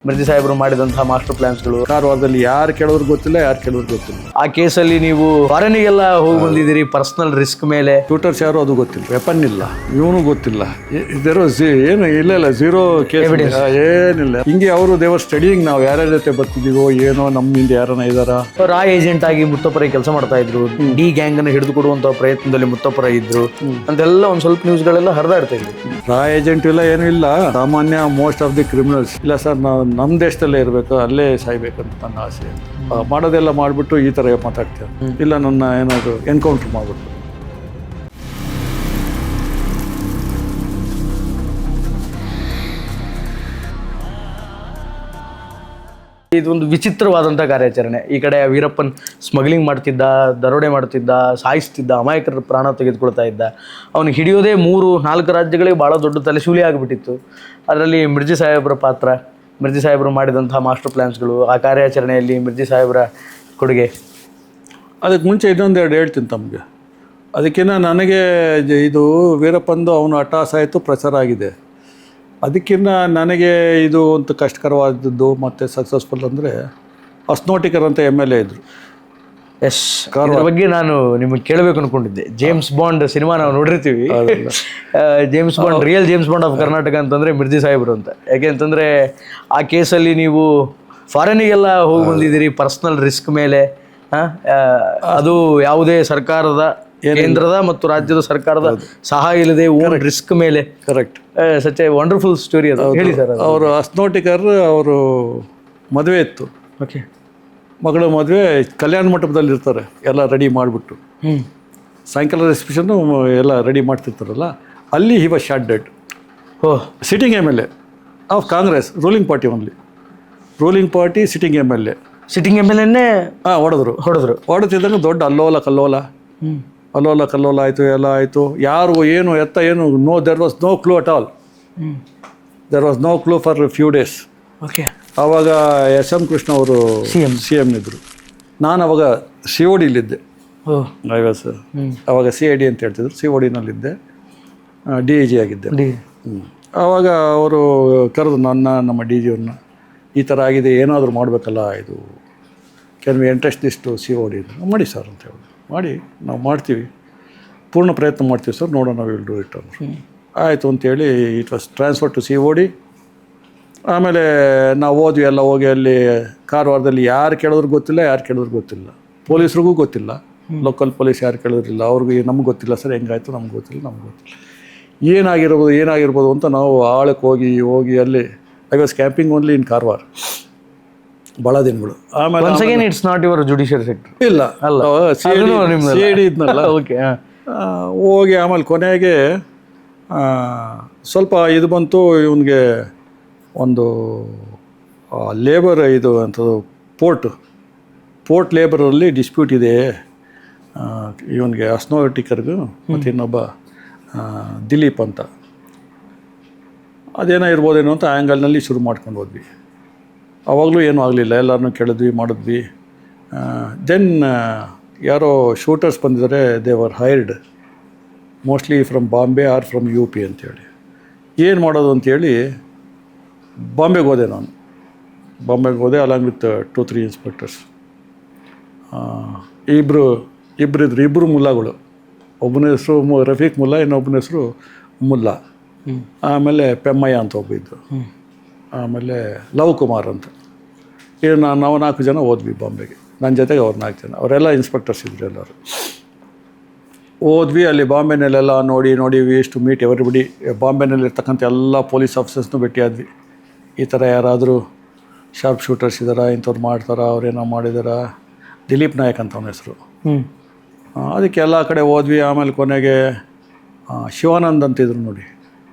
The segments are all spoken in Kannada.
ಮಿರ್ಜಿ ಸಾಹೇಬರು ಮಾಡಿದಂತಹ ಮಾಸ್ಟರ್ ಪ್ಲಾನ್ಸ್ಗಳು ಕಾರವಾರದಲ್ಲಿ ಯಾರು ಕೇಳೋರು ಗೊತ್ತಿಲ್ಲ, ಯಾರು ಕೇಳೋರು ಗೊತ್ತಿಲ್ಲ. ಆ ಕೇಸಲ್ಲಿ ನೀವು ಫಾರಿನಿಗೆಲ್ಲ ಹೋಗಿ ಬಂದಿದ್ದೀರಿ ಪರ್ಸನಲ್ ರಿಸ್ಕ್ ಮೇಲೆ. ಟ್ಯೂಟರ್ಸ್ ಯಾರು ಅದು ಗೊತ್ತಿಲ್ಲ, ವೆಪನ್ ಇಲ್ಲ, ಇವನು ಗೊತ್ತಿಲ್ಲ, ಇದರ ಏನು ಇಲ್ಲ ಝೀರೋ ಕೇಸ್ ಏನಿಲ್ಲ. ಹಿಂಗೆ ಅವರು ದೇವರ್ ಸ್ಟಡಿಯಿಂಗ್ ನಾವು ಯಾರ್ಯಾರ ಜೊತೆ ಬರ್ತಿದ್ದೀವೋ ಏನೋ ನಮ್ಮಿಂದ ಯಾರನ್ನ ಇದಾರ. ರಾ ಏಜೆಂಟ್ ಆಗಿ ಮುತ್ತಪ್ಪರ ಕೆಲಸ ಮಾಡ್ತಾ ಇದ್ರು, ಡಿ ಗ್ಯಾಂಗ್ ಅನ್ನು ಹಿಡಿದು ಕೊಡುವಂತ ಪ್ರಯತ್ನದಲ್ಲಿ ಮುತ್ತಪ್ಪರ ಇದ್ರು ಅಂತೆಲ್ಲ ಒಂದ್ ಸ್ವಲ್ಪ ನ್ಯೂಸ್ಗಳೆಲ್ಲ ಹರಿದಾಡ್ತಾ ಇದ್ರು. ರಾ ಏಜೆಂಟ್ ಇಲ್ಲ, ಏನೂ ಇಲ್ಲ. ಸಾಮಾನ್ಯ ಮೋಸ್ಟ್ ಆಫ್ ದಿ ಕ್ರಿಮಿನಲ್ಸ್ ಇಲ್ಲ ಸರ್, ನಾವು ನಮ್ಮ ದೇಶದಲ್ಲೇ ಇರಬೇಕು, ಅಲ್ಲೇ ಸಾಯ್ಬೇಕಂತ ನನ್ನ ಆಸೆ. ಮಾಡೋದೆಲ್ಲ ಮಾಡಿಬಿಟ್ಟು ಈ ಥರ ಮಾತಾಡ್ತೇವೆ. ಇಲ್ಲ ನನ್ನ ಏನಾದರೂ ಎನ್ಕೌಂಟ್ರ್ ಮಾಡಿಬಿಟ್ಟು. ಇದೊಂದು ವಿಚಿತ್ರವಾದಂಥ ಕಾರ್ಯಾಚರಣೆ. ಈ ಕಡೆ ವೀರಪ್ಪನ್ ಸ್ಮಗ್ಲಿಂಗ್ ಮಾಡ್ತಿದ್ದ, ದರೋಡೆ ಮಾಡ್ತಿದ್ದ, ಸಾಯಿಸ್ತಿದ್ದ, ಅಮಾಯಕರ ಪ್ರಾಣ ತೆಗೆದುಕೊಳ್ತಾ ಇದ್ದ. ಅವನು ಹಿಡಿಯೋದೇ 3-4 ರಾಜ್ಯಗಳಿಗೆ ಭಾಳ ದೊಡ್ಡ ತಲೆಶೂಲಿ ಆಗಿಬಿಟ್ಟಿತ್ತು. ಅದರಲ್ಲಿ ಮಿರ್ಜಿ ಸಾಹೇಬರ ಪಾತ್ರ, ಮಿರ್ಜಿ ಸಾಹೇಬರು ಮಾಡಿದಂಥ ಮಾಸ್ಟರ್ ಪ್ಲ್ಯಾನ್ಸ್ಗಳು, ಆ ಕಾರ್ಯಾಚರಣೆಯಲ್ಲಿ ಮಿರ್ಜಿ ಸಾಹೇಬರ ಕೊಡುಗೆ. ಅದಕ್ಕೆ ಮುಂಚೆ ಇನ್ನೊಂದೆರಡು ಹೇಳ್ತೀನಿ ತಮಗೆ. ಅದಕ್ಕಿಂತ ನನಗೆ ಇದು ವೀರಪ್ಪಂದು ಅವನು ಹಠಾಸ ಆಯಿತು, ಪ್ರಚಾರ ಆಗಿದೆ. ಅದಕ್ಕಿಂತ ನನಗೆ ಇದು ಒಂದು ಕಷ್ಟಕರವಾದದ್ದು ಮತ್ತು ಸಕ್ಸಸ್ಫುಲ್ ಅಂದರೆ ಅಸ್ನೋಟಿಕರ್ ಅಂತ MLA ಇದ್ದರು. ಎಸ್, ಇದ್ರ ಬಗ್ಗೆ ನಾನು ನಿಮಗೆ ಕೇಳಬೇಕು ಅನ್ಕೊಂಡಿದ್ದೆ. ಜೇಮ್ಸ್ ಬಾಂಡ್ ಸಿನಿಮಾ ನಾವು ನೋಡಿರ್ತೀವಿ. James bond, real James bond of Karnataka ಅಂತಂದರೆ ಮಿರ್ಜಿ ಸಾಹೇಬರು ಅಂತ. ಯಾಕೆ ಅಂತಂದರೆ ಆ ಕೇಸಲ್ಲಿ ನೀವು ಫಾರಿನಿಗೆಲ್ಲ ಹೋಗಿ ಬಂದಿದ್ದೀರಿ ಪರ್ಸನಲ್ ರಿಸ್ಕ್ ಮೇಲೆ. ಅದು ಯಾವುದೇ ಸರ್ಕಾರದ, ಕೇಂದ್ರದ ಮತ್ತು ರಾಜ್ಯದ ಸರ್ಕಾರದ ಸಹಾಯ ಇಲ್ಲದೆ ಓನ್ ರಿಸ್ಕ್ ಮೇಲೆ. Correct. Such A wonderful story ಅದು. ಹೇಳಿ ಸರ್. ಅವರು ಅಸ್ನೋಟಿಕರ್ ಅವರು ಮದುವೆ ಇತ್ತು. ಓಕೆ. ಮಗಳ ಮದುವೆ ಕಲ್ಯಾಣ ಮಂಟಪದಲ್ಲಿ ಇರ್ತಾರೆ, ಎಲ್ಲ ರೆಡಿ ಮಾಡಿಬಿಟ್ಟು. ಸಾಯಂಕಾಲ ರಿಸೆಪ್ಷನ್ನು ಎಲ್ಲ ರೆಡಿ ಮಾಡ್ತಿರ್ತಾರಲ್ಲ, ಅಲ್ಲಿ he was shot dead. Sitting MLA of Congress, ruling party only. Ruling party sitting MLA. Sitting MLA ಹೊಡೆದಿದ್ದಂಗೆ ದೊಡ್ಡ ಅಲ್ಲೋಲ ಕಲ್ಲೋಲ ಆಯಿತು, ಎಲ್ಲ ಆಯಿತು. ಯಾರು ಏನು ಎತ್ತ ಏನು there was no clue at all. There was no clue for few days. Okay. ಆವಾಗ SM ಕೃಷ್ಣ ಅವರು CM ಇದ್ದರು. ನಾನು ಅವಾಗ CODಲಿದ್ದೆ. ಅವಾಗ CID ಅಂತ ಹೇಳ್ತಿದ್ರು, CODನಲ್ಲಿದ್ದೆ, DIG ಆಗಿದ್ದೆ. ಆವಾಗ ಅವರು ಕರೆದು ನಮ್ಮ DG ಅವ್ರನ್ನ, ಈ ಥರ ಆಗಿದೆ, ಏನಾದರೂ ಮಾಡಬೇಕಲ್ಲ, ಇದು ಕ್ಯಾನ್ ವಿ ಇಂಟ್ರೆಸ್ಟ್ ದಿಸ್ಟು COD ಮಾಡಿ ಸರ್ ಅಂತ ಹೇಳಿ. ಮಾಡಿ, ನಾವು ಮಾಡ್ತೀವಿ, ಪೂರ್ಣ ಪ್ರಯತ್ನ ಮಾಡ್ತೀವಿ ಸರ್, ನೋಡೋಣ, ವಿಲ್ ಡೂ ಇಟ್ ಅಂದರು. ಆಯಿತು ಅಂತೇಳಿ it was transfer to COD. ಆಮೇಲೆ ನಾವು ಹೋದ್ವಿ, ಎಲ್ಲ ಹೋಗಿ ಅಲ್ಲಿ ಕಾರವಾರದಲ್ಲಿ ಯಾರು ಕೇಳೋದ್ರು ಗೊತ್ತಿಲ್ಲ, ಪೊಲೀಸ್ರಿಗೂ ಗೊತ್ತಿಲ್ಲ, ಲೋಕಲ್ ಪೊಲೀಸ್ ಯಾರು ಕೇಳೋದ್ರಿಲ್ಲ, ಅವ್ರಿಗೂ ನಮ್ಗೆ ಗೊತ್ತಿಲ್ಲ ಸರ್, ಹೆಂಗಾಯ್ತು ನಮ್ಗೆ ಗೊತ್ತಿಲ್ಲ. ಏನಾಗಿರ್ಬೋದು ಅಂತ ನಾವು ಆಳಕ್ಕೆ ಹೋಗಿ ಅಲ್ಲಿ I was camping only in Karwar ಭಾಳ ದಿನಗಳು. ಆಮೇಲೆ it's not your judiciary sector. ಇಲ್ಲ, CID ಇದ್ನಲ್ಲ. ಓಕೆ. ಹೋಗಿ ಆಮೇಲೆ ಕೊನೆಗೆ ಸ್ವಲ್ಪ ಇದು ಬಂತು ಇವನಿಗೆ, ಒಂದು ಲೇಬರ್ ಇದು ಅಂಥದ್ದು ಪೋರ್ಟ್ ಲೇಬರಲ್ಲಿ ಡಿಸ್ಪ್ಯೂಟ್ ಇದೆ ಇವನಿಗೆ, ಅಸ್ನೋಟಿಕರ್ಗೂ ಮತ್ತು ಇನ್ನೊಬ್ಬ ದಿಲೀಪ್ ಅಂತ. ಅದೇನೋ ಇರ್ಬೋದೇನೋ ಅಂತ ಆ್ಯಂಗಲ್ನಲ್ಲಿ ಶುರು ಮಾಡ್ಕೊಂಡು ಹೋದ್ವಿ. ಆವಾಗಲೂ ಏನೂ ಆಗಲಿಲ್ಲ, ಎಲ್ಲರನ್ನೂ ಕೇಳಿದ್ವಿ, ಮಾಡಿದ್ವಿ. ದೆನ್ ಯಾರೋ ಶೂಟರ್ಸ್ ಬಂದಿದ್ದಾರೆ, they were hired mostly from Bombay are from UP ಅಂತೇಳಿ. ಏನು ಮಾಡೋದು ಅಂತೇಳಿ ಬಾಂಬೆಗೆ ಹೋದೆ ನಾನು. Along with 2-3 inspectors. ಇಬ್ಬರು ಮುಲ್ಲಾಗಳು. ಒಬ್ಬನ ಹೆಸರು ರಫೀಕ್ ಮುಲ್ಲಾ, ಇನ್ನೊಬ್ಬನ ಹೆಸರು ಮುಲ್ಲಾ. ಆಮೇಲೆ ಪೆಮ್ಮಯ್ಯ ಅಂತ ಒಬ್ಬ ಇದ್ದು. ಆಮೇಲೆ ಲವ್ ಕುಮಾರ್ ಅಂತ. ಇದು ನಾವು 4 ಜನ ಹೋದ್ವಿ ಬಾಂಬೆಗೆ, ನನ್ನ ಜೊತೆಗೆ ಅವ್ರು 4 ಜನ. ಅವರೆಲ್ಲ ಇನ್ಸ್ಪೆಕ್ಟರ್ಸ್ ಇದ್ರು ಎಲ್ಲರೂ. ಹೋದ್ವಿ, ಅಲ್ಲಿ ಬಾಂಬೆನಲ್ಲೆಲ್ಲ ನೋಡಿ ವಿ ಇಷ್ಟು ಮೀಟ್ ಎವ್ರಿಬಡಿ. ಬಾಂಬೆನಲ್ಲಿರ್ತಕ್ಕಂಥ ಎಲ್ಲ ಪೊಲೀಸ್ ಆಫೀಸರ್ಸ್ನೂ ಭೇಟಿಯಾದ್ವಿ. ಈ ಥರ ಯಾರಾದರೂ ಶಾರ್ಪ್ ಶೂಟರ್ಸ್ ಇದ್ದಾರಾ, ಇಂಥವ್ರು ಮಾಡ್ತಾರಾ, ಅವ್ರೇನೋ ಮಾಡಿದಾರಾ. ದಿಲೀಪ್ ನಾಯಕ್ ಅಂತ ಅವನ ಹೆಸರು. ಅದಕ್ಕೆ ಎಲ್ಲ ಕಡೆ ಹೋದ್ವಿ. ಆಮೇಲೆ ಕೊನೆಗೆ ಶಿವಾನಂದ್ ಅಂತಿದ್ರು ನೋಡಿ,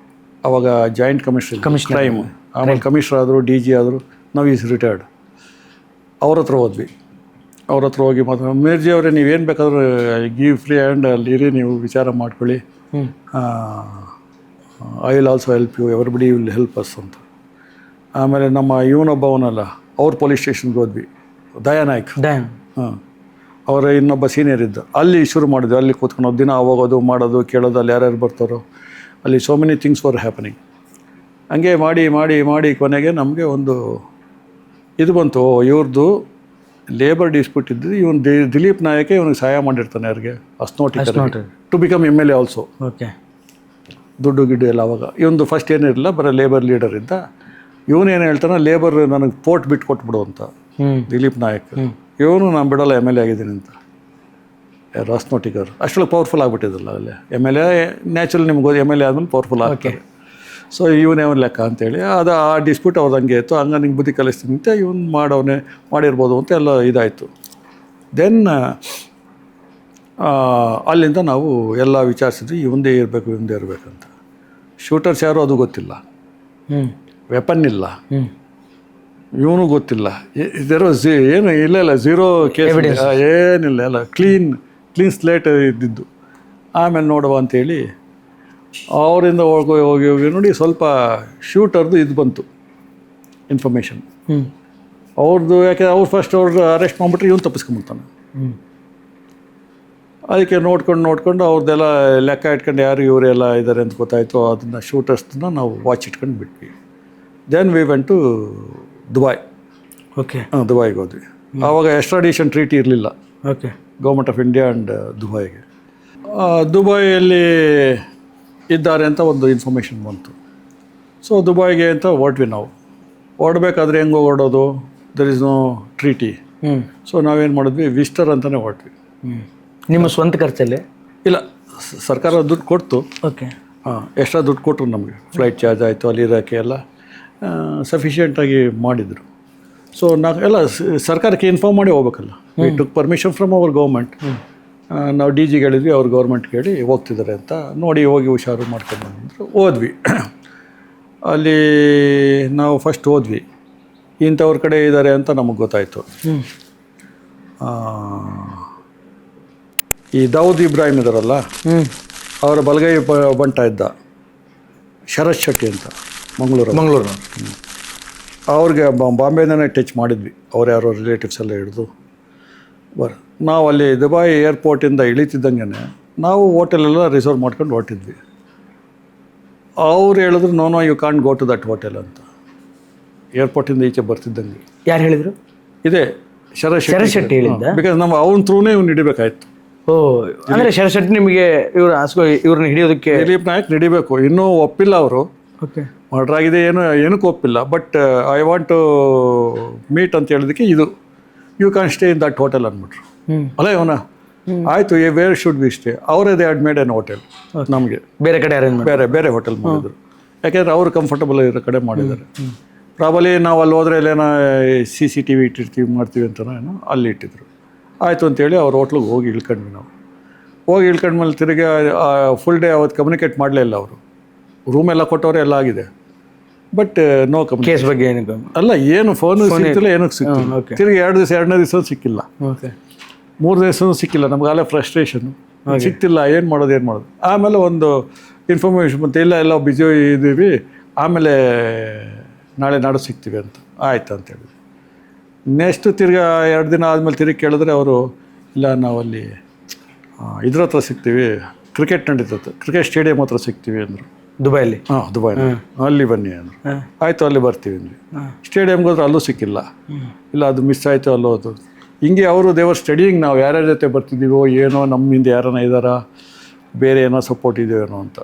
ಅವಾಗ ಜಾಯಿಂಟ್ ಕಮಿಷನರ್ ಕ್ರೈಮ್. ಆಮೇಲೆ ಕಮಿಷನರ್ ಆದರು, DG ಆದರು, ನಾವು ಈಸ್ ರಿಟೈರ್ಡ್. ಅವ್ರ ಹತ್ರ ಹೋಗಿ ಮಾತ್ರ, ಮಿರ್ಜಿ ಅವರೇ ನೀವೇನು ಬೇಕಾದರೂ ಗಿವ್ ಫ್ರೀ ಹ್ಯಾಂಡ್, ಅಲ್ಲಿ ಇರಿ, ನೀವು ವಿಚಾರ ಮಾಡ್ಕೊಳ್ಳಿ, I will also help you, everybody will help us ಅಂತ. ಆಮೇಲೆ ನಮ್ಮ ಇವನೊಬ್ಬವನಲ್ಲ, ಅವ್ರ ಪೊಲೀಸ್ ಸ್ಟೇಷನ್ಗೆ ಹೋದ್ವಿ, ದಯಾನಾಯ್ಕ್. ಅವರ ಇನ್ನೊಬ್ಬ ಸೀನಿಯರ್ ಇದ್ದ, ಅಲ್ಲಿ ಶುರು ಮಾಡಿದ್ವಿ. ಅಲ್ಲಿ ಕೂತ್ಕೊಂಡು ದಿನ ಹೋಗೋದು, ಮಾಡೋದು, ಕೇಳೋದು, ಅಲ್ಲಿ ಯಾರ್ಯಾರು ಬರ್ತಾರೋ, ಅಲ್ಲಿ so many things were happening. ಹಂಗೆ ಮಾಡಿ ಕೊನೆಗೆ ನಮಗೆ ಒಂದು ಇದು ಬಂತು, ಇವ್ರದ್ದು ಲೇಬರ್ ಡಿಸ್ಪ್ಯೂಟ್ ಇದ್ದು ಇವನು ದಿಲೀಪ್ ನಾಯಕ ಇವನಿಗೆ ಸಹಾಯ ಮಾಡಿರ್ತಾನೆ ಯಾರಿಗೆ, ಅಸ್ನೋಟಿಕ್ to become MLA also. Okay. ದುಡ್ಡು ಗಿಡ್ಡು ಎಲ್ಲ ಅವಾಗ ಇವನು ಫಸ್ಟ್ ಏನಿರಲಿಲ್ಲ, ಬರೀ ಲೇಬರ್ ಲೀಡರ್ ಇದ್ದ. ಇವನೇನು ಹೇಳ್ತಾನೆ, ಲೇಬರ್ ನನಗೆ ಪೋರ್ಟ್ ಬಿಟ್ಟು ಕೊಟ್ಬಿಡು ಅಂತ ದಿಲೀಪ್ ನಾಯಕ್. ಇವನು ನಾನು ಬಿಡೋಲ್ಲ MLA ಆಗಿದ್ದೀನಿ ಅಂತ. ಯಾರು ಅಸ್ನೋಟಿಕ್ ಅವರು ಅಷ್ಟೊಳಗೆ ಪವರ್ಫುಲ್ ಆಗಿಬಿಟ್ಟಿದ್ದಲ್ಲ ಅಲ್ಲೇ. MLA ನ್ಯಾಚುರಲ್ ನಿಮ್ಗೆ MLA ಆದಮೇಲೆ ಪವರ್ಫುಲ್ ಆಗ್ತಾರೆ. ಸೊ ಇವನೇ ಅವನ ಲೆಕ್ಕ ಅಂತೇಳಿ ಅದು ಆ ಡಿಸ್ಪ್ಯೂಟ್ ಅವ್ರದ್ದು ಹಂಗೆ ಇತ್ತು. ಹಂಗೆ ನಿಂಗೆ ಬುದ್ಧಿ ಕಲಿಸ್ತೀನಿ ಅಂತ ಇವನು ಮಾಡಿರ್ಬೋದು ಅಂತ ಎಲ್ಲ ಇದಾಯಿತು. ದೆನ್ ಅಲ್ಲಿಂದ ನಾವು ಎಲ್ಲ ವಿಚಾರಿಸಿದ್ವಿ, ಇವಂದೇ ಇರಬೇಕಂತ. ಶೂಟರ್ಸ್ ಯಾರು ಅದು ಗೊತ್ತಿಲ್ಲ, ವೆಪನ್ ಇಲ್ಲ, ಇವನು ಗೊತ್ತಿಲ್ಲ, ಏನು ಇಲ್ಲ ಝೀರೋ ಕೇಸ್ ಏನಿಲ್ಲ, ಎಲ್ಲ ಕ್ಲೀನ್ ಸ್ಲೇಟ್ ಇದ್ದಿದ್ದು. ಆಮೇಲೆ ನೋಡುವ ಅಂತೇಳಿ ಅವರಿಂದ ಹೋಗಿ ನೋಡಿ ಸ್ವಲ್ಪ ಶೂಟರ್ದು ಇದು ಬಂತು ಇನ್ಫಾರ್ಮೇಷನ್ ಅವ್ರದ್ದು. ಯಾಕೆಂದರೆ ಅವ್ರು ಅರೆಸ್ಟ್ ಮಾಡಿಬಿಟ್ರೆ ಇವನು ತಪ್ಪಿಸ್ಕೊಂಬಿಡ್ತಾನೆ. ಅದಕ್ಕೆ ನೋಡ್ಕೊಂಡು ಅವ್ರದ್ದೆಲ್ಲ ಲೆಕ್ಕ ಇಟ್ಕೊಂಡು ಯಾರು ಇವರೆಲ್ಲ ಇದ್ದಾರೆ ಅಂತ ಗೊತ್ತಾಯಿತು. ಅದನ್ನು ಶೂಟರ್ಸ್ನ ನಾವು ವಾಚ್ ಇಟ್ಕೊಂಡು ಬಿಟ್ವಿ. Then we went to Dubai. Okay. ದುಬೈಗೆ ಹೋದ್ವಿ. ಆವಾಗ ಎಕ್ಸ್ಟ್ರಾಡಿಷನ್ ಟ್ರೀಟಿ ಇರಲಿಲ್ಲ. Okay. Government of India and ದುಬೈಗೆ. ದುಬೈಯಲ್ಲಿ ಇದ್ದಾರೆ ಅಂತ ಒಂದು ಇನ್ಫಾರ್ಮೇಷನ್ ಬಂತು. ಸೊ ದುಬೈಗೆ ಅಂತ ಹೊರಟ್ವಿ ನಾವು. ಹೊರಡ್ಬೇಕಾದ್ರೆ ಹೆಂಗೆ ಹೊರಡೋದು, there is no treaty. So ನಾವೇನು ಮಾಡಿದ್ವಿ, ವಿಸ್ಟರ್ ಅಂತಲೇ ಹೊರಟ್ವಿ. ನಿಮ್ಮ ಸ್ವಂತ ಖರ್ಚಲ್ಲಿ? ಇಲ್ಲ, ಸರ್ಕಾರ ದುಡ್ಡು ಕೊಡ್ತು. ಓಕೆ. ಎಕ್ಸ್ಟ್ರಾ ದುಡ್ಡು ಕೊಟ್ಟರು ನಮಗೆ. ಫ್ಲೈಟ್ ಚಾರ್ಜ್ ಆಯಿತು, ಅಲ್ಲಿ ಇರೋಕ್ಕೆ ಎಲ್ಲ ಸಫಿಷಿಯೆಂಟಾಗಿ ಮಾಡಿದರು. ಸೊ ಎಲ್ಲ ಸರ್ಕಾರಕ್ಕೆ ಇನ್ಫಾರ್ಮ್ ಮಾಡಿ ಹೋಗ್ಬೇಕಲ್ಲ. We took permission from our government. ನಾವು DG ಹೇಳಿದ್ವಿ, ಅವ್ರ ಗೌರ್ಮೆಂಟ್ಗೆ ಹೇಳಿ ಹೋಗ್ತಿದ್ದಾರೆ ಅಂತ. ನೋಡಿ ಹೋಗಿ ಹುಷಾರು ಮಾಡ್ಕೊಂಡು ಬಂದರು. ಹೋದ್ವಿ. ಅಲ್ಲಿ ನಾವು ಫಸ್ಟ್ ಹೋದ್ವಿ, ಇಂಥವ್ರ ಕಡೆ ಇದ್ದಾರೆ ಅಂತ ನಮಗೆ ಗೊತ್ತಾಯಿತು. ಈ ದಾವೂದ್ ಇಬ್ರಾಹಿಂ ಇದ್ದಾರಲ್ಲ, ಅವರ ಬಲಗೈ ಬಂಟ ಇದ್ದ ಶರತ್ ಶೆಟ್ಟಿ ಅಂತ, ಮಂಗಳೂರು. ಅವ್ರಿಗೆ ಬಾಂಬೆನೇ ಟಚ್ ಮಾಡಿದ್ವಿ. ಅವ್ರು ಯಾರೋ ರಿಲೇಟಿವ್ಸ್ ಎಲ್ಲ ಹಿಡಿದು ನಾವು ಅಲ್ಲಿ ದುಬೈ ಏರ್ಪೋರ್ಟಿಂದ ಇಳಿತಿದ್ದಂಗೆ ನಾವು ಹೋಟೆಲೆಲ್ಲ ರಿಸರ್ವ್ ಮಾಡ್ಕೊಂಡು ಹೊರಟಿದ್ವಿ. ಅವ್ರು ಹೇಳಿದ್ರು, no you can't go to that hotel ಅಂತ. ಏರ್ಪೋರ್ಟಿಂದ ಈಚೆ ಬರ್ತಿದ್ದಂಗೆ. ಯಾರು ಹೇಳಿದರು? ಇದೇ ಶರತ್ ಶೆಟ್ಟಿ ಹೇಳಿದ್ದ. ಬಿಕಾಸ್ ನಾವು ಅವನ ಥ್ರೂನೇ ಇವ್ನು ಹಿಡಿಬೇಕಾಯ್ತು. ಓ, ಅಂದರೆ ಶರತ್ ಶೆಟ್ಟಿ ನಿಮಗೆ ಇವ್ರನ್ನ ಹಿಡಿಯೋದಕ್ಕೆ ದಿಲೀಪ್ ನಾಯಕ್ ಹಿಡಿಬೇಕು. ಇನ್ನೂ ಒಪ್ಪಿಲ್ಲ ಅವರು. ಓಕೆ. ಮರ್ಡರ್ ಆಗಿದೆ, ಏನಕ್ಕೂ ಒಪ್ಪಿಲ್ಲ. But I want to meet ಅಂತ ಹೇಳಿದಕ್ಕೆ ಇದು you can stay in that hotel ಅಂದ್ಬಿಟ್ರು. ಅಲ್ಲ ಇವನ ಆಯಿತು, ವೇರ್ ಶುಡ್ ಬಿ ಸ್ಟೇ. ಅವರೇ they had made an hotel. ನಮಗೆ ಬೇರೆ ಕಡೆ ಬೇರೆ ಹೋಟೆಲ್ ಮಾಡಿದ್ರು. ಯಾಕೆಂದರೆ ಅವರು ಕಂಫರ್ಟಬಲ್ ಇರೋ ಕಡೆ ಮಾಡಿದ್ದಾರೆ. ಪ್ರಾಬಲಿ ನಾವು ಅಲ್ಲಿ ಹೋದ್ರೆ ಎಲ್ಲೇನೋ CCTV ಇಟ್ಟಿರ್ತೀವಿ ಮಾಡ್ತೀವಿ ಅಂತನೋ ಏನೋ ಅಲ್ಲಿ ಇಟ್ಟಿದ್ರು. ಆಯಿತು ಅಂತೇಳಿ ಅವ್ರ ಹೋಟ್ಲಿಗೆ ಹೋಗಿ ಇಳ್ಕೊಂಡ್ವಿ ನಾವು. ಹೋಗಿ ಇಳ್ಕೊಂಡ್ಮೇಲೆ ತಿರುಗಿ ಫುಲ್ ಡೇ ಅವತ್ತು ಕಮ್ಯುನಿಕೇಟ್ ಮಾಡಲೇ ಇಲ್ಲ ಅವರು. ರೂಮ್ ಎಲ್ಲ ಕೊಟ್ಟವ್ರೆ, ಎಲ್ಲ ಆಗಿದೆ. ಬಟ್ ನೋ ಕೇಸ್ ಬಗ್ಗೆ ಏನಕ್ಕೆ ಅಲ್ಲ, ಏನು ಫೋನು ಸಿಗ್ತಿಲ್ಲ, ಏನಕ್ಕೆ ಸಿಗ್ತಿಲ್ಲ. ತಿರುಗಿ 2 ದಿವಸ, 2ನೇ ದಿವಸ ಸಿಕ್ಕಿಲ್ಲ. ಓಕೆ. 3 ದಿವಸನೂ ಸಿಕ್ಕಿಲ್ಲ. ನಮ್ಗೆ ಅಲ್ಲೇ ಫ್ರಸ್ಟ್ರೇಷನ್ನು, ಸಿಗ್ತಿಲ್ಲ, ಏನು ಮಾಡೋದು. ಆಮೇಲೆ ಒಂದು ಇನ್ಫಾರ್ಮೇಷನ್ ಬಂತು, ಎಲ್ಲ ಬ್ಯುಸಿ ಇದ್ದೀವಿ, ಆಮೇಲೆ ನಾಳೆ ಸಿಗ್ತೀವಿ ಅಂತ. ಆಯ್ತು ಅಂತೇಳಿ ನೆಕ್ಸ್ಟ್ ತಿರ್ಗಿ 2 ದಿನ ಆದಮೇಲೆ ತಿರುಗಿ ಕೇಳಿದ್ರೆ ಅವರು, ಇಲ್ಲ ನಾವಲ್ಲಿ ಇದ್ರ ಹತ್ರ ಸಿಗ್ತೀವಿ, ಕ್ರಿಕೆಟ್ ನಡೀತದೆ, ಕ್ರಿಕೆಟ್ ಸ್ಟೇಡಿಯಂ ಹತ್ರ ಸಿಗ್ತೀವಿ ಅಂದರು. ದುಬೈಲಿ? ದುಬೈಲಿ. ಅಲ್ಲಿ ಬನ್ನಿ ಅಂದರು. ಆಯಿತು, ಅಲ್ಲಿ ಬರ್ತೀವಿ ಅಂದ್ವಿ. ಸ್ಟೇಡಿಯಂಗೆ ಹೋದ್ರೆ ಅಲ್ಲೂ ಸಿಕ್ಕಿಲ್ಲ. ಇಲ್ಲ, ಅದು ಮಿಸ್ ಆಯಿತು, ಅಲ್ಲೋದು. ಹಿಂಗೆ ಅವರು ದೇವರ್ ಸ್ಟಡಿಯಿಂಗ್ ನಾವು ಯಾರ್ಯಾರ ಜೊತೆ ಬರ್ತಿದ್ದೀವೋ ಏನೋ, ನಮ್ಮಿಂದ ಯಾರನ್ನ ಇದ್ದಾರಾ, ಬೇರೆ ಏನೋ ಸಪೋರ್ಟ್ ಇದೆಯೇನೋ ಅಂತ.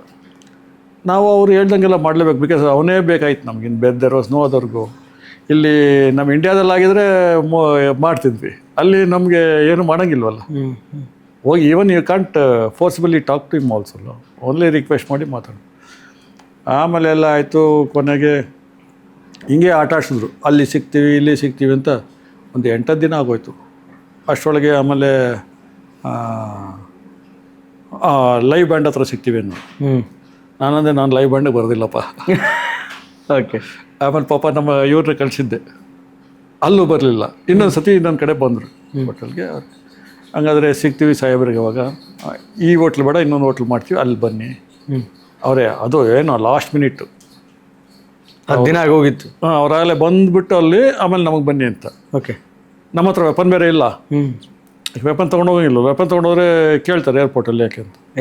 ನಾವು ಅವ್ರು ಹೇಳ್ದಂಗೆಲ್ಲ ಮಾಡಲೇಬೇಕು. ಬಿಕಾಸ್ ಅವನೇ ಬೇಕಾಯ್ತು ನಮ್ಗೆ. ಇನ್ನು ಬೇರೆ ನೋ ಅದರ್ಗು. ಇಲ್ಲಿ ನಮ್ಮ ಇಂಡಿಯಾದಲ್ಲಾಗಿದ್ದರೆ ಮಾಡ್ತಿದ್ವಿ, ಅಲ್ಲಿ ನಮಗೆ ಏನು ಮಾಡೋಂಗಿಲ್ವಲ್ಲ. ಹೋಗಿ even you can't forcibly talk to him also, only request ಮಾಡಿ ಮಾತಾಡು. ಆಮೇಲೆ ಎಲ್ಲ ಆಯಿತು. ಕೊನೆಗೆ ಹಿಂಗೆ ಆಟ ಆಡಿಸಿದ್ರು, ಅಲ್ಲಿ ಸಿಗ್ತೀವಿ ಇಲ್ಲಿ ಸಿಗ್ತೀವಿ ಅಂತ. ಒಂದು 8 ದಿನ ಆಗೋಯ್ತು ಅಷ್ಟರೊಳಗೆ. ಆಮೇಲೆ ಲೈವ್ ಬ್ಯಾಂಡ್ ಹತ್ರ ಸಿಗ್ತೀವಿ ಅನ್ನೋ. ನಾನು ಲೈವ್ ಬ್ಯಾಂಡಿಗೆ ಬರೋದಿಲ್ಲಪ್ಪ. ಓಕೆ. ಆಮೇಲೆ ಪಾಪ ನಮ್ಮ ಇವ್ರನ್ನ ಕಳಿಸಿದ್ದೆ, ಅಲ್ಲೂ ಬರಲಿಲ್ಲ. ಇನ್ನೊಂದು ಸತಿ ಇನ್ನೊಂದು ಕಡೆ ಬಂದರು ಹೋಟೆಲ್ಗೆ. ಹಂಗಾದರೆ ಸಿಗ್ತೀವಿ ಸಾಹೇಬ್ರಿಗೆ. ಅವಾಗ ಈ ಹೋಟ್ಲ್ ಬೇಡ, ಇನ್ನೊಂದು ಹೋಟ್ಲ್ ಮಾಡ್ತೀವಿ, ಅಲ್ಲಿ ಬನ್ನಿ. ಅವರೇ ಅದು ಏನೋ ಲಾಸ್ಟ್ ಮಿನಿಟ್ಟು 10 ದಿನ ಆಗೋಗಿತ್ತು. ಅವರಾಗಲೇ ಬಂದುಬಿಟ್ಟು ಅಲ್ಲಿ ಆಮೇಲೆ ನಮಗೆ ಬನ್ನಿ ಅಂತ. ಓಕೆ. ನಮ್ಮ ಹತ್ರ ವೆಪನ್ ಬೇರೆ ಇಲ್ಲ. ವೆಪನ್ ತೊಗೊಂಡೋಗಿಲ್ಲ. ವೆಪನ್ ತೊಗೊಂಡೋದ್ರೆ ಕೇಳ್ತಾರೆ ಏರ್ಪೋರ್ಟಲ್ಲಿ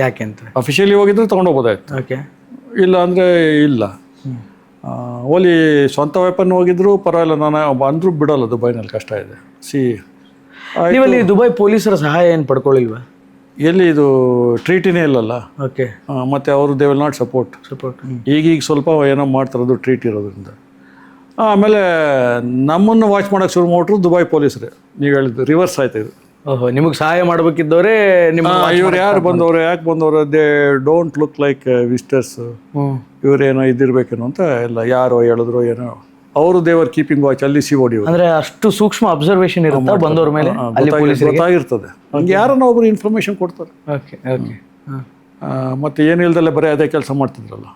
ಯಾಕೆ ಅಂತ. ಅಫಿಷಿಯಲಿ ಹೋಗಿದ್ರೆ ತೊಗೊಂಡೋಗ್ಬೋದಾಯ್ತು. ಓಕೆ. ಇಲ್ಲ ಅಂದರೆ ಇಲ್ಲ. ಓಲಿ ಸ್ವಂತ ವೆಪನ್ ಹೋಗಿದ್ರು ಪರವಾಗಿಲ್ಲ, ನಾನು ಅಂದರೂ ಬಿಡೋಲ್ಲ, ದುಬೈನಲ್ಲಿ ಕಷ್ಟ ಇದೆ. ನೀವಲ್ಲಿ ದುಬೈ ಪೊಲೀಸರ ಸಹಾಯ ಏನು ಪಡ್ಕೊಳ್ಳಿಲ್ವಾ? ಎಲ್ಲಿ ಇದು ಟ್ರೀಟಿನೇ ಇಲ್ಲಲ್ಲ. ಓಕೆ. ಮತ್ತು ಅವರು ದೇ ವಿಲ್ ನಾಟ್ ಸಪೋರ್ಟ್. ಈಗೀಗ ಸ್ವಲ್ಪ ಏನೋ ಮಾಡ್ತಾರದು ಟ್ರೀಟ್ ಇರೋದ್ರಿಂದ. ಆಮೇಲೆ ನಮ್ಮನ್ನು ವಾಚ್ ಮಾಡೋಕ್ಕೆ ಶುರು ಮಾಡ್ರು ದುಬೈ ಪೊಲೀಸರೇ. ನೀವು ಹೇಳಿದ್ದು ರಿವರ್ಸ್ ಆಯ್ತು ಇದು. ಓಹೋ, ನಿಮಗೆ ಸಹಾಯ ಮಾಡಬೇಕಿದ್ದವರೇ ನಿಮ್ಮ ಇವ್ರು ಯಾರು ಬಂದವರು, ಯಾಕೆ ಬಂದವರು, they don't look like visitors, ಇವರೇನೋ ಇದ್ದಿರ್ಬೇಕೇನೋ ಅಂತ ಎಲ್ಲ ಯಾರೋ ಹೇಳಿದ್ರು ಏನೋ. ಅವರು ದೇವರ್ ಕೀಪಿಂಗ್ ವಾಚ್ ಅಲ್ಲಿ COD ಅಂದ್ರೆ ಅಷ್ಟು ಸೂಕ್ಷ್ಮ ಅಬ್ಸರ್ವೇಷನ್ ಇರುತ್ತೆ ಬಂದವ್ರ ಮೇಲೆ, ಗೊತ್ತಾಗಿರ್ತದೆ. ಹಂಗೆ ಯಾರನ್ನ ಒಬ್ರು ಇನ್ಫಾರ್ಮೇಶನ್ ಕೊಡ್ತಾರೆ. Okay okay. ಮತ್ತೆ ಏನು ಇಲ್ದಲ್ಲೇ ಬರೀ ಅದೇ ಕೆಲಸ ಮಾಡ್ತಿದ್ರಲ್ಲ.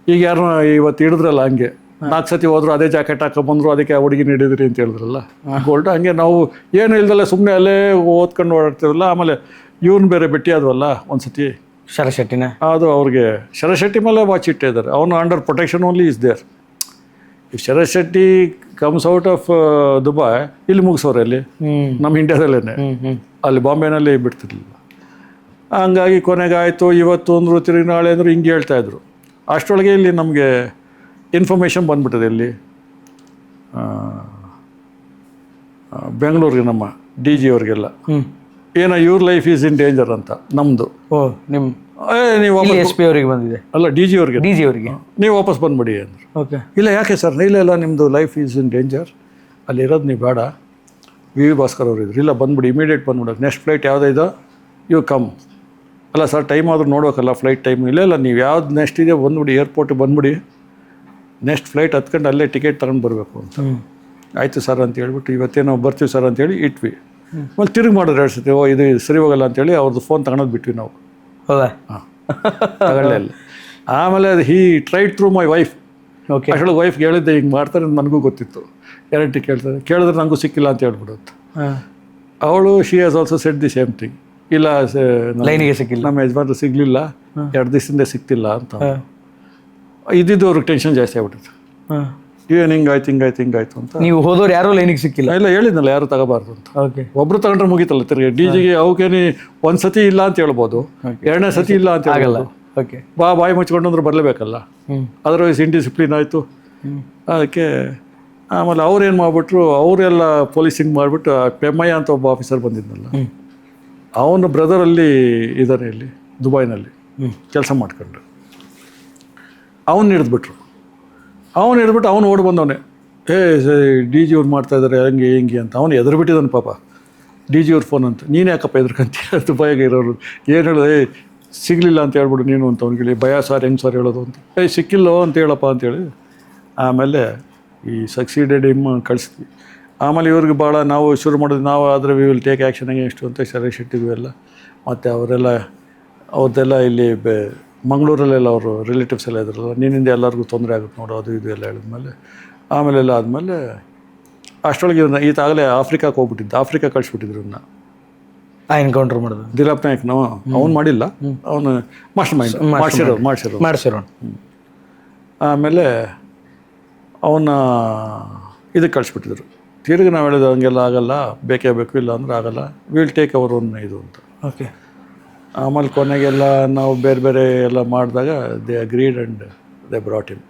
ಈಗ ಯಾರನ್ನ ಇವತ್ತು ಹಿಡಿದ್ರಲ್ಲ, ಹಂಗೆ 4 ಸತಿ ಹೋದ್ರು ಅದೇ ಜಾಕೆಟ್ ಹಾಕೊಂಡ್ಬಂದ್ರು, ಅದಕ್ಕೆ ಹುಡುಗಿ ಹಿಡಿದ್ರಿ ಅಂತ ಹೇಳಿದ್ರಲ್ಲ ಗೋಲ್ಡ್. ಹಂಗೆ ನಾವು ಏನು ಇಲ್ದಲ್ಲ ಸುಮ್ಮನೆ ಅಲ್ಲೇ ಓದ್ಕೊಂಡು ಓಡಾಡ್ತೀವಲ್ಲ. ಆಮೇಲೆ ಇವ್ನು ಬೇರೆ ಭೇಟಿ ಆದ್ವಲ್ಲ ಒಂದ್ಸತಿ, ಶರಶೆಟ್ಟಿನ, ಅದು ಅವ್ರಿಗೆ ಶರಶೆಟ್ಟಿ ಮೇಲೆ ವಾಚ್ ಇಟ್ಟಿದ್ದಾರೆ. ಅವನು under protection only is there. If Sharashetty comes out of Dubai, ಇಲ್ಲಿ ಮುಗಿಸೋರು ಅಲ್ಲಿ ನಮ್ಮ ಇಂಡಿಯಾದಲ್ಲೇ, ಅಲ್ಲಿ ಬಾಂಬೆನಲ್ಲಿ ಬಿಡ್ತಿರ್ಲಿಲ್ಲ. ಹಂಗಾಗಿ ಕೊನೆಗಾಯಿತು. ಇವತ್ತು ಅಂದರು, ತಿರುಗಿ ನಾಳೆ ಅಂದರು, ಹಿಂಗೆ ಹೇಳ್ತಾಯಿದ್ರು. ಅಷ್ಟರೊಳಗೆ ಇಲ್ಲಿ ನಮಗೆ ಇನ್ಫಾರ್ಮೇಷನ್ ಬಂದ್ಬಿಟ್ಟಿದೆ. ಇಲ್ಲಿ ಬೆಂಗಳೂರಿಗೆ ನಮ್ಮ DG ಅವ್ರಿಗೆಲ್ಲ ಏನೋ ಇವ್ರ ಲೈಫ್ ಈಸ್ ಇನ್ ಡೇಂಜರ್ ಅಂತ. ನಮ್ಮದು ನಿಮ್ಮ ನೀವು SP ಅವರಿಗೆ ಬಂದಿದೆ ಅಲ್ಲ, DG ಅವ್ರಿಗೆ ನೀವು ವಾಪಸ್ ಬಂದ್ಬಿಡಿ ಅಂದರು. ಓಕೆ. ಇಲ್ಲ ಯಾಕೆ ಸರ್? ಇಲ್ಲ ನಿಮ್ಮದು ಲೈಫ್ ಈಸ್ ಇನ್ ಡೇಂಜರ್, ಅಲ್ಲಿರೋದು ನೀವು ಬೇಡ. ವಿ ಭಾಸ್ಕರ್ ಅವರು ಇದ್ರು. ಇಲ್ಲ ಬಂದ್ಬಿಡಿ, ಇಮಿಡಿಯೇಟ್ ಬಂದ್ಬಿಡೋದು. ನೆಕ್ಸ್ಟ್ ಫ್ಲೈಟ್ ಯಾವುದೋ ಇದೋ ಯು ಕಮ್. ಅಲ್ಲ ಸರ್, ಟೈಮ್ ಆದರೂ ನೋಡ್ಬೇಕಲ್ಲ, ಫ್ಲೈಟ್ ಟೈಮ್. ಇಲ್ಲ ನೀವು ಯಾವ್ದು ನೆಕ್ಸ್ಟ್ ಇದೆ ಬಂದ್ಬಿಡಿ, ಏರ್ಪೋರ್ಟಿಗೆ ಬಂದ್ಬಿಡಿ, ನೆಕ್ಸ್ಟ್ ಫ್ಲೈಟ್ ಹತ್ಕೊಂಡು ಅಲ್ಲೇ ಟಿಕೆಟ್ ತಗೊಂಡು ಬರಬೇಕು ಅಂತ. ಆಯಿತು ಸರ್ ಅಂತ ಹೇಳ್ಬಿಟ್ಟು, ಇವತ್ತೇನೋ ಬರ್ತೀವಿ ಸರ್ ಅಂತೇಳಿ ಇಟ್ವಿ. ಮತ್ತೆ ತಿರುಗಿ ಮಾಡಿದ್ರೆ 2 ಸತಿ, ಇದು ಸರಿ ಹೋಗಲ್ಲ ಅಂತೇಳಿ ಅವ್ರದ್ದು ಫೋನ್ ತಗೊಳೋದು ಬಿಟ್ವಿ ನಾವು. ಹೌದಾ? ಹಾಂ, ತಗೊಳ್ಳೇ ಇಲ್ಲ. ಆಮೇಲೆ ಅದು he tried through my wife. Okay. ಅಷ್ಟೊಳಗೆ ವೈಫ್ಗೆ ಹೇಳಿದ್ದೆ ಹಿಂಗೆ ಮಾಡ್ತಾರೆ ಅಂತ ನನಗೂ ಗೊತ್ತಿತ್ತು. ಗ್ಯಾರಂಟಿ ಕೇಳಿದ್ರೆ ನನಗೂ ಸಿಕ್ಕಿಲ್ಲ ಅಂತ ಹೇಳ್ಬಿಡುತ್ತೆ. ಅವಳು she has also set the same thing. ಇಲ್ಲ ಲೈನಿಗೆ ಸಿಕ್ಕಿಲ್ಲ, ನಮ್ಮ ಯಜಮಾನ್ರು ಸಿಗಲಿಲ್ಲ, 2 ದಿವಸದಿಂದ ಸಿಕ್ತಿಲ್ಲ ಅಂತ. ಇದ್ದಿದ್ದು ಅವ್ರಿಗೆ ಟೆನ್ಷನ್ ಜಾಸ್ತಿ ಆಗ್ಬಿಟ್ಟಿತ್ತು. ಏನು ಹಿಂಗಾಯ್ತು ಅಂತ. ನೀವು ಹೋದವ್ರು ಯಾರೂ ಲೈನಿಗೆ ಸಿಕ್ಕಿಲ್ಲ? ಇಲ್ಲ, ಹೇಳಿದ್ನಲ್ಲ ಯಾರು ತಗೋಬಾರ್ದು ಅಂತ. ಓಕೆ. ಒಬ್ರು ತಗೊಂಡ್ರೆ ಮುಗಿತಲ್ಲ ತಿರ್ಗಿ. DGಗೆ ಅವಕ್ಕೇನೆ ಒಂದು ಸತಿ ಇಲ್ಲ ಅಂತ ಹೇಳ್ಬೋದು, 2ನೇ ಸತಿ ಇಲ್ಲ ಅಂತ ಆಗಲ್ಲ. ಓಕೆ. ಬಾಯಿ ಮುಚ್ಕೊಂಡು ಅಂದ್ರೆ ಬರಲೇಬೇಕಲ್ಲ, ಅದರ್ವೈಸ್ ಇಂಡಿಸಿಪ್ಲಿನ್ ಆಯಿತು. ಅದಕ್ಕೆ ಆಮೇಲೆ ಅವ್ರೇನು ಮಾಡಿಬಿಟ್ರು, ಅವರೆಲ್ಲ ಪೊಲೀಸಿಂಗ್ ಮಾಡಿಬಿಟ್ಟು ಪೆಮ್ಮಯ್ಯ ಅಂತ ಒಬ್ಬ ಆಫೀಸರ್ ಬಂದಿದ್ನಲ್ಲ, ಅವನ ಬ್ರದರಲ್ಲಿ ಇದ್ದಾನೆ ಇಲ್ಲಿ ದುಬೈನಲ್ಲಿ ಕೆಲಸ ಮಾಡ್ಕೊಂಡ್ರು. ಅವನ್ನ ಹಿಡಿದ್ಬಿಟ್ರು. ಅವನು ಓಡಿ ಬಂದವನೇ, DG ಅವ್ರು ಮಾಡ್ತಾಯಿದ್ದಾರೆ ಹಂಗೆ ಹಿಂಗೆ ಅಂತ. ಅವನು ಎದುರು ಬಿಟ್ಟಿದ್ದಾನೆ ಪಾಪ. DG ಅವ್ರ ಫೋನ್ ಅಂತ. ನೀನು ಯಾಕಪ್ಪ ಎದುರ್ಕಂತೀಯ? ದುಬೈಗೆ ಇರೋರು ಏನು ಹೇಳೋದು, ಸಿಗಲಿಲ್ಲ ಅಂತ ಹೇಳ್ಬಿಡು ನೀನು ಅಂತ. ಅವ್ನಿಗೆ ಭಯ ಸರ್, ಹೆಂಗೆ ಸರ್ ಹೇಳೋದು ಅಂತ. ಸಿಕ್ಕಿಲ್ಲೋ ಅಂತ ಹೇಳಪ್ಪ ಅಂತೇಳಿ ಆಮೇಲೆ ಈ ಸಕ್ಸೀಡೆಡ್ ಕಳಿಸ್ತೀವಿ. ಆಮೇಲೆ ಇವ್ರಿಗೆ ಭಾಳ ನಾವು ಶುರು ಮಾಡೋದು, ನಾವು ಆದರೆ ವಿ ವಿಲ್ ಟೇಕ್ ಆ್ಯಕ್ಷನ್ ಎಷ್ಟು ಅಂತ ಶರಶೆಟ್ಟಿಗೂ ಎಲ್ಲ. ಮತ್ತು ಅವ್ರದ್ದೆಲ್ಲ ಇಲ್ಲಿ ಮಂಗಳೂರಲ್ಲೆಲ್ಲ ಅವರು ರಿಲೇಟಿವ್ಸ್ ಎಲ್ಲ ಇದ್ರಲ್ಲ, ನಿನ್ನಿಂದ ಎಲ್ಲರಿಗೂ ತೊಂದರೆ ಆಗುತ್ತೆ ನೋಡು, ಅದು ಇದು ಎಲ್ಲ ಹೇಳಿದ್ಮೇಲೆ ಆಮೇಲೆಲ್ಲ ಆದಮೇಲೆ ಅಷ್ಟರೊಳಗೆ ಈತಾಗಲೇ ಆಫ್ರಿಕಾಕ್ಕೆ ಹೋಗ್ಬಿಟ್ಟಿದ್ದ. ಆಫ್ರಿಕಾ ಕಳಿಸ್ಬಿಟ್ಟಿದ್ರು ಇವನ್ನ ಎನ್ಕೌಂಟರ್ ಮಾಡೋದು. ದಿಲೀಪ್ ನಾಯಕ್ನು ಅವ್ನು ಮಾಡಿಲ್ಲ, ಅವನು ಮಾಸ್ಟರ್ ಮೈಂಡ್ ಮಾಡಿಸಿರೋ. ಆಮೇಲೆ ಅವನ್ನ ಇದಕ್ಕೆ ಕಳಿಸ್ಬಿಟ್ಟಿದ್ರು. ತಿರುಗಿ ನಾವು ಹೇಳಿದ ಹಂಗೆಲ್ಲ ಆಗಲ್ಲ, ಬೇಕೇ ಬೇಕು, ಇಲ್ಲ ಅಂದ್ರೆ ಆಗಲ್ಲ, ವಿಲ್ ಟೇಕ್ ಅವರ್ ಒನ್ ಇದು ಅಂತ. ಓಕೆ. ಆಮೇಲೆ ಕೊನೆಗೆಲ್ಲ ನಾವು ಬೇರೆ ಬೇರೆ ಎಲ್ಲ ಮಾಡಿದಾಗ they agreed and they brought him.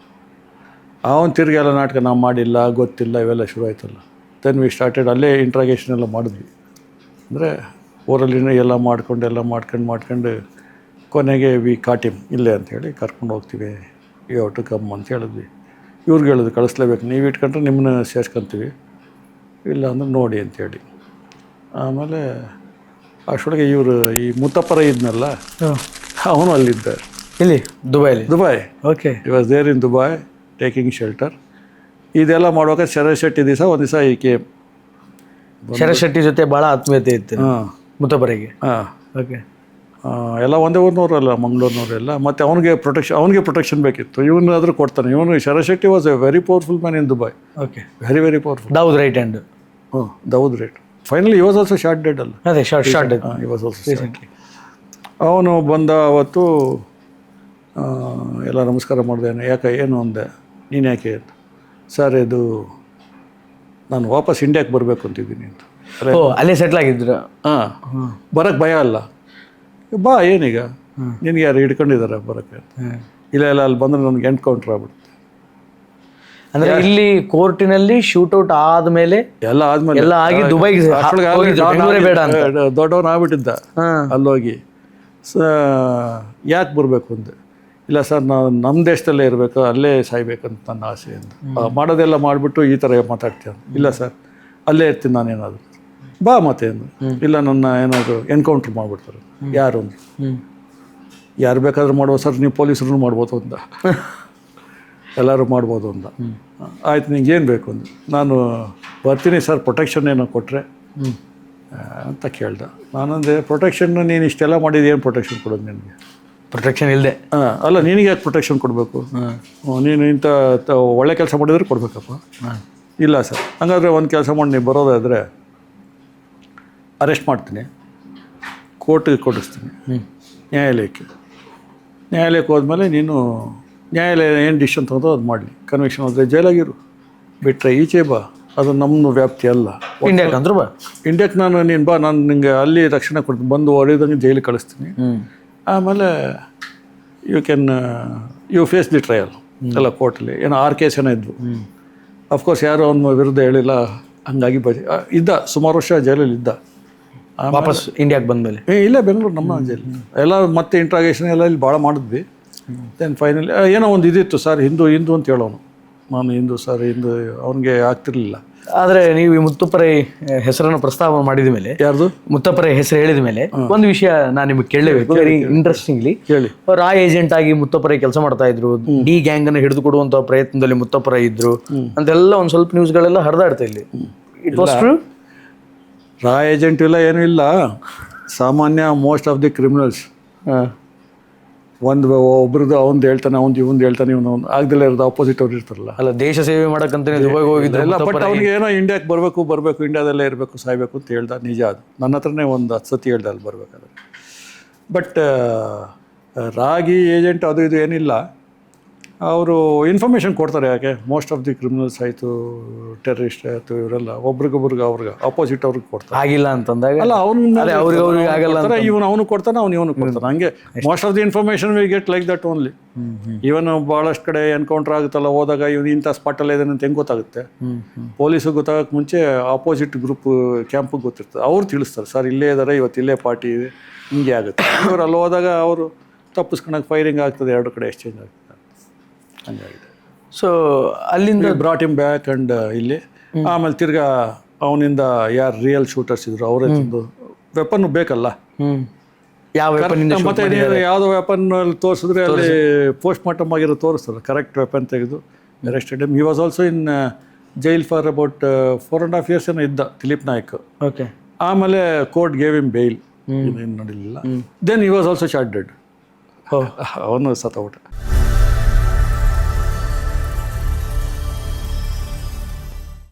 ಅವನು ತಿರುಗಿ ಎಲ್ಲ ನಾಟಕ ನಾವು ಮಾಡಿಲ್ಲ, ಗೊತ್ತಿಲ್ಲ, ಇವೆಲ್ಲ ಶುರು ಆಯ್ತಲ್ಲ. Then we started. ಅಲ್ಲೇ ಇಂಟ್ರಾಗೇಷನ್ ಎಲ್ಲ ಮಾಡಿದ್ವಿ. ಅಂದರೆ ಊರಲ್ಲಿನ ಎಲ್ಲ ಮಾಡ್ಕೊಂಡು ಕೊನೆಗೆ ವಿ ಕಾಟ್ ಹಿಮ್ ಇಲ್ಲೇ ಅಂಥೇಳಿ ಕರ್ಕೊಂಡು ಹೋಗ್ತೀವಿ, ಯು ಹ್ಯಾವ್ ಟು ಕಮ್ ಅಂತ ಹೇಳಿದ್ವಿ. ಇವ್ರಿಗೆ ಹೇಳಿದ್ವಿ ಕಳಿಸ್ಲೇಬೇಕು, ನೀವು ಇಟ್ಕೊಂಡ್ರೆ ನಿಮ್ಮನ್ನ ಸೇರ್ಸ್ಕೊತೀವಿ, ಇಲ್ಲ ಅಂದ್ರೆ ನೋಡಿ ಅಂಥೇಳಿ. ಆಮೇಲೆ ಅಷ್ಟೊಳಗೆ ಇವರು ಈ ಮುತ್ತಪ್ಪರ ಇದ್ನಲ್ಲ, ಅವನು ಅಲ್ಲಿದ್ದ. ಇಲ್ಲಿ Dubai. Okay. He was there in Dubai taking shelter. ಇದೆಲ್ಲ ಮಾಡುವಾಗ ಶರಶೆಟ್ಟಿ ದಿವಸ ಒಂದು ದಿವಸ ಈ ಕೇಮ್. ಶರಶೆಟ್ಟಿ ಜೊತೆ ಭಾಳ ಆತ್ಮೀಯತೆ ಇತ್ತು ಮುತ್ತಪ್ಪರಿಗೆ. ಹಾಂ. ಓಕೆ. ಎಲ್ಲ ಒಂದೇ ಊರಿನವರಲ್ಲ, ಮಂಗಳೂರಿನವರೆಲ್ಲ. ಮತ್ತು ಅವನಿಗೆ ಪ್ರೊಟೆಕ್ಷನ್ ಬೇಕಿತ್ತು. ಇವನಾದರೂ ಕೊಡ್ತಾನೆ. ಇವನು Sharashetty was a very powerful man in Dubai. Okay. Very powerful. Dawood right hand. Dawood right. Finally he was also shot dead ಅಲ್ಲ. ಅದೇ shot dead. He was also recently. ಅವನು ಬಂದ ಅವತ್ತು ಎಲ್ಲ ನಮಸ್ಕಾರ ಮಾಡಿದೆ. ಯಾಕೆ ಏನು ಅಂದೆ, ನೀನು ಯಾಕೆ ಅಂತ. ಸರ್ ಇದು ನಾನು ವಾಪಸ್ ಇಂಡಿಯಾಕ್ಕೆ ಬರಬೇಕು ಅಂತಿದ್ದೀನಿ ಅಂತ. ಅಲ್ಲೇ ಸೆಟ್ಲ್ ಆಗಿದ್ರು. ಹಾಂ. ಬರೋಕ್ಕೆ ಭಯ ಅಲ್ಲ, ಬಾ ಏನೀಗ, ನಿನಗೆ ಯಾರು ಹಿಡ್ಕೊಂಡಿದ್ದಾರೆ ಬರೋಕ್ಕೆ. ಇಲ್ಲ ಅಲ್ಲಿ ಬಂದರೆ ನನಗೆ ಎನ್ಕೌಂಟ್ರ್ ಆಗ್ಬಿಡುತ್ತೆ. ಅಂದ್ರೆ ಇಲ್ಲಿ ಕೋರ್ಟಿನಲ್ಲಿ ಶೂಟ್ಔಟ್ ಆದ್ಮೇಲೆ ಎಲ್ಲ ಆದ್ಮೇಲೆ ಎಲ್ಲ ಆಗಿ ದುಬೈಗೆ ಹೋಗಿದ್ದು, ಬೆಂಗಳೂರೇ ಬೇಡ ಅಂತ. ದೊಡ್ಡವನು ಆಗ್ಬಿಟ್ಟಿದ್ದ ಅಲ್ಲೋಗಿ. ಯಾಕೆ ಬರಬೇಕು ಅಂದೆ. ಇಲ್ಲ ಸರ್ ನಾವು ನಮ್ಮ ದೇಶದಲ್ಲೇ ಇರಬೇಕು, ಅಲ್ಲೇ ಸಾಯ್ಬೇಕಂತ ನನ್ನ ಆಸೆ ಅಂತ. ಮಾಡೋದೆಲ್ಲ ಮಾಡಿಬಿಟ್ಟು ಈ ಥರ ಮಾತಾಡ್ತೀನಿ. ಇಲ್ಲ ಸರ್ ಅಲ್ಲೇ ಇರ್ತೀನಿ ನಾನೇನಾದ್ರು, ಬಾ ಮತ್ತೆ ಅಂದು. ಇಲ್ಲ ನನ್ನ ಏನಾದರೂ ಎನ್ಕೌಂಟ್ರ್ ಮಾಡಿಬಿಡ್ತಾರೆ. ಯಾರು ಅಂದರು. ಯಾರು ಬೇಕಾದ್ರೂ ಮಾಡ್ಬೋದು ಸರ್, ನೀವು ಪೊಲೀಸರು ಮಾಡ್ಬೋದು ಅಂದ. ಎಲ್ಲರೂ ಮಾಡ್ಬೋದು ಅಂದ. ಆಯ್ತು ನಿಂಗೆ ಏನು ಬೇಕು ಅಂದು. ನಾನು ಬರ್ತೀನಿ ಸರ್, ಪ್ರೊಟೆಕ್ಷನ್ ಏನೋ ಕೊಟ್ಟರೆ ಅಂತ ಕೇಳ್ದೆ. ನಾನಂದೆ ಪ್ರೊಟೆಕ್ಷನ್ ನೀನು ಇಷ್ಟೆಲ್ಲ ಮಾಡಿದ್ದು ಏನು ಪ್ರೊಟೆಕ್ಷನ್ ಕೊಡೋದು ನಿನಗೆ? ಪ್ರೊಟೆಕ್ಷನ್ ಇಲ್ಲದೆ. ಅಲ್ಲ ನಿನಗೆ ಯಾಕೆ ಪ್ರೊಟೆಕ್ಷನ್ ಕೊಡಬೇಕು? ನೀನು ಇಂಥ ಒಳ್ಳೆ ಕೆಲಸ ಮಾಡಿದ್ರೆ ಕೊಡಬೇಕಪ್ಪ. ಇಲ್ಲ ಸರ್, ಹಾಗಾದರೆ ಒಂದು ಕೆಲಸ ಮಾಡಿ ನೀವು ಬರೋದಾದರೆ ಅರೆಸ್ಟ್ ಮಾಡ್ತೀನಿ, ಕೋರ್ಟಿಗೆ ಕೊಡಿಸ್ತೀನಿ, ನ್ಯಾಯಾಲಯಕ್ಕೆ ಹೋದ್ಮೇಲೆ ನೀನು ನ್ಯಾಯಾಲಯ ಏನು ಡಿಸಿಷನ್ ತಗೊಂಡು ಅದು ಮಾಡಲಿ. ಕನ್ವಿಕ್ಷನ್ ಆದರೆ ಜೈಲಾಗಿರು, ಬಿಟ್ಟರೆ ಈಚೆ ಬಾ, ಅದು ನಮ್ಮ ವ್ಯಾಪ್ತಿ ಅಲ್ಲ. ಇಂಡಿಯಾಕ್ಕೆ ಅಂದ್ರು ಬಾ, ಇಂಡಿಯಾಕ್ಕೆ ನೀನು ಬಾ, ನಾನು ನಿಂಗೆ ಅಲ್ಲಿ ರಕ್ಷಣೆ ಕೊಡ್ತೀನಿ, ಬಂದು ಹೊಡೆದಂಗೆ ಜೈಲಿಗೆ ಕಳಿಸ್ತೀನಿ. ಆಮೇಲೆ ಯು ಫೇಸ್ ದಿ ಟ್ರಯಲ್ ಎಲ್ಲ ಕೋರ್ಟಲ್ಲಿ. ಏನೋ 6 ಕೇಸ್ ಏನೋ ಇದ್ವು. ಅಫ್ಕೋರ್ಸ್ ಯಾರೋ ಅವನ ವಿರುದ್ಧ ಹೇಳಿಲ್ಲ, ಹಂಗಾಗಿ ಇದ್ದ ಸುಮಾರು ವರ್ಷ ಜೈಲಲ್ಲಿ ಇದ್ದ. ವಾಪಸ್ ಇಂಡಿಯಾಕ್ಕೆ ಬಂದಮೇಲೆ ಇಲ್ಲೇ ಬೆಂಗಳೂರು ನಮ್ಮ ಜೈಲು ಎಲ್ಲ ಮತ್ತೆ ಇಂಟ್ರಾಗೇಷನ್ ಎಲ್ಲ ಇಲ್ಲಿ ಭಾಳ ಮಾಡಿದ್ವಿ. ದೆನ್ ಫೈನಲಿ ಏನೋ ಒಂದು ಇದಿತ್ತು ಸರ್, ಹಿಂದೂ ಅಂತ ಹೇಳೋನು. ನಾನು ಹಿಂದೂ ಸರ್, ಹಿಂದೂ ಅವನಿಗೆ ಆಗ್ತಿರ್ಲಿಲ್ಲ. ಆದರೆ ನೀವು ಈ ಮುತ್ತುಪ್ಪರೈ ಹೆಸರನ್ನು ಪ್ರಸ್ತಾವ ಮಾಡಿದ ಮೇಲೆ, ಯಾರ್ದು ಮುತ್ತಪ್ಪರೈ ಹೆಸರು ಹೇಳಿದ ಮೇಲೆ ಒಂದು ವಿಷಯ ನಾನು ನಿಮಗೆ ಕೇಳಲೇಬೇಕು. ವೆರಿ ಇಂಟ್ರೆಸ್ಟಿಂಗ್ಲಿ, ಹೇಳಿ. ರಾ ಏಜೆಂಟ್ ಆಗಿ ಮುತ್ತಪ್ಪರೈ ಕೆಲಸ ಮಾಡ್ತಾ ಇದ್ರು, ಡಿ ಗ್ಯಾಂಗ್ ಅನ್ನು ಹಿಡಿದು ಕೊಡುವಂತ ಪ್ರಯತ್ನದಲ್ಲಿ ಮುತ್ತಪ್ಪರೈ ಇದ್ರು ಅಂತೆಲ್ಲ ಒಂದು ಸ್ವಲ್ಪ ನ್ಯೂಸ್ಗಳೆಲ್ಲ ಹರಿದಾಡ್ತಾ ಇಲ್ಲಿ. It was true? ರಾ ಏಜೆಂಟ್ ಇಲ್ಲ, ಏನೂ ಇಲ್ಲ. ಸಾಮಾನ್ಯ ಮೋಸ್ಟ್ ಆಫ್ ದಿ ಕ್ರಿಮಿನಲ್ಸ್ ಒಬ್ರದ್ದು ಅವ್ನು ಹೇಳ್ತಾನೆ, ಇವ್ನು ಹೇಳ್ತಾನೆ, ಇವನು ಆಗದಲ್ಲೇ ಇರೋದು ಆಪೋಸಿಟ್ ಅವ್ರು ಇರ್ತಾರಲ್ಲ. ಅಲ್ಲ, ದೇಶ ಸೇವೆ ಮಾಡಕ್ಕಂತಾನೆ ದುಬೈಗೆ ಹೋಗಿದ್ದೆ. ಬಟ್ ಅವ್ನಿಗೆ ಏನೋ ಇಂಡಿಯಾಕ್ಕೆ ಬರಬೇಕು, ಇಂಡಿಯಾದಲ್ಲೇ ಇರಬೇಕು, ಸಾಯ್ಬೇಕು ಅಂತ ಹೇಳ್ದ. ನಿಜ ಅದು. ನನ್ನ ಹತ್ರನೇ ಒಂದು 10 ಸತಿ ಹೇಳ್ದೆ ಅಲ್ಲಿ ಬರ್ಬೇಕಾದ್ರೆ. ಬಟ್ ರಾಗಿ ಏಜೆಂಟ್ ಅದು ಇದು ಏನಿಲ್ಲ. ಅವರು ಇನ್ಫಾರ್ಮೇಷನ್ ಕೊಡ್ತಾರೆ. ಯಾಕೆ ಮೋಸ್ಟ್ ಆಫ್ ದಿ ಕ್ರಿಮಿನಲ್ಸ್ ಆಯಿತು, ಟೆರರಿಸ್ಟ್ ಆಯಿತು, ಇವರೆಲ್ಲ ಒಬ್ರಿಗೊಬ್ರಿಗೆ ಅಪೋಸಿಟ್ ಅವ್ರಿಗೆ ಕೊಡ್ತಾರೆ. ಆಗಿಲ್ಲ ಅಂತಂದಾಗ ಅಲ್ಲ, ಅವ್ರಿಗೆ ಆಗಲ್ಲ, ಅವನು ಕೊಡ್ತಾನೆ, ಇವನು ಕೊಡ್ತಾನೆ. ಹಂಗೆ most of the information we get like that only. ಇವನು ಭಾಳಷ್ಟು ಕಡೆ ಎನ್ಕೌಂಟರ್ ಆಗುತ್ತಲ್ಲ, ಹೋದಾಗ ಇವನು ಇಂಥ ಸ್ಪಾಟಲ್ಲೇ ಇದ್ದಾನೆ ಅಂತ ಹೆಂಗೆ ಗೊತ್ತಾಗುತ್ತೆ? ಪೊಲೀಸಿಗೆ ಗೊತ್ತಾಗಕ್ಕೆ ಮುಂಚೆ ಆಪೋಸಿಟ್ ಗ್ರೂಪ್ ಕ್ಯಾಂಪಿಗೆ ಗೊತ್ತಿರ್ತದೆ, ಅವ್ರು ತಿಳಿಸ್ತಾರೆ, ಸರ್ ಇಲ್ಲೇ ಇದ್ದಾರೆ, ಇವತ್ತು ಇಲ್ಲೇ ಪಾರ್ಟಿ ಇದೆ, ಹಿಂಗೆ ಆಗುತ್ತೆ. ಇವರು ಅಲ್ಲಿ ಹೋದಾಗ ಅವರು ತಪ್ಪಿಸ್ಕೊಳಕ್ಕೆ ಫೈರಿಂಗ್ ಆಗ್ತದೆ, 2 ಕಡೆ ಎಕ್ಸ್ಚೇಂಜ್ ಆಗ್ತದೆ. ಹಂಗಾಗಿದೆ. ಸೊ ಅಲ್ಲಿಂದ ಬ್ರಾಟ್ ಹಿಮ್ ಬ್ಯಾಕ್ ಅಂಡ್ ಇಲ್ಲಿ. ಆಮೇಲೆ ತಿರ್ಗಾ ಅವನಿಂದ ಯಾರು ರಿಯಲ್ ಶೂಟರ್ಸ್ ಇದ್ರು ಅವರೇ ತಿಂದು ವೆಪನ್ ಬೇಕಲ್ಲ. ಯಾವ ಮತ್ತೆ ಯಾವುದೋ ವೆಪನ್ ತೋರಿಸಿದ್ರೆ ಅಲ್ಲಿ ಪೋಸ್ಟ್ ಮಾರ್ಟಮ್ ಆಗಿರೋ ತೋರಿಸ್ತಾರೆ, ಕರೆಕ್ಟ್ ವೆಪನ್ ತೆಗೆದು arrested. He was also in jail for about 4.5 years ಏನೋ ಇದ್ದ ದಿಲೀಪ್ ನಾಯಕ್. ಓಕೆ. ಆಮೇಲೆ ಕೋರ್ಟ್ ಗೇವ್ ಹಿಮ್ ಬೇಲ್, ಏನು ನೋಡಿಲ್ಲ. Then he was also shot dead. ಅವನು ಸತ್ತೋಗ್ಬಿಟ್ಟ.